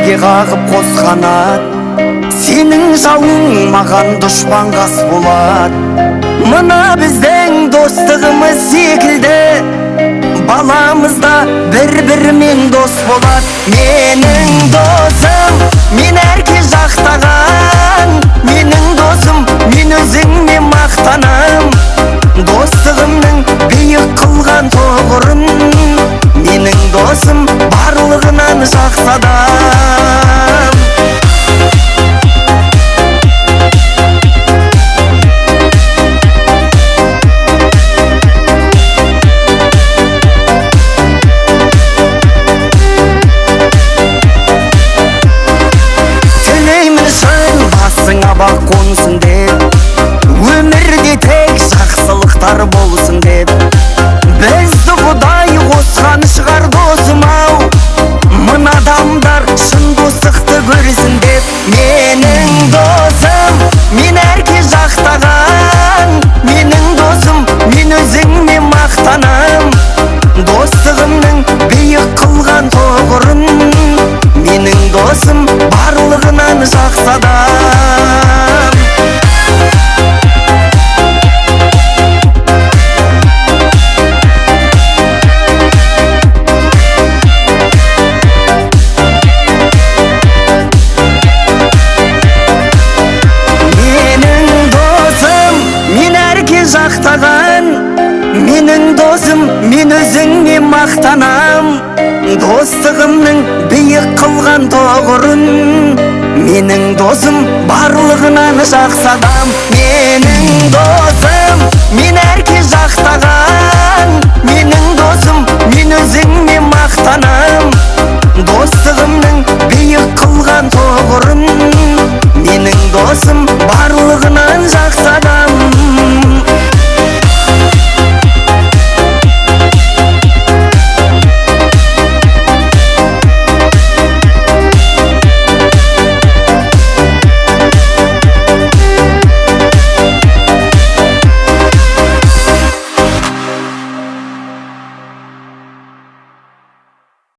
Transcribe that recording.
бірге қағып қос қанат, сенің жауың маған дұшпан қас болады. Мына біздің достығымыз секілді, баламызда бір-бірімен дос болады. Менің досым, мен әрке жақтаған, менің досым, мен өзіңме мақтанам. Достығымның биік қылған тұғырын, менің досым барлығынан жақсы адам. Бақ қонсын деп, өмірде тек жақсылықтар болсын деп, бізді Құдай қосқан шығар досым-ау, мына адамдар шын достықты көрсін деп. Менің досым, мен әрке жақтаған, менің досым, мен өзіңме мақтанам. Достығымның биік қылған тұғырын, менің досым барлығынан жақсы адам. Менің досым, мен әрке жақтаған, менің досым, мен өзіңме мақтанам. Достығымның биік қылған тұғырын, менің досым барлығынан жақсы адам. Менің досым, мен әрке жақтаған, менің досым, мен өзіңме мақтанам. Достығымның биік қылған тұғырын, менің досым барлығынан жақсы адам.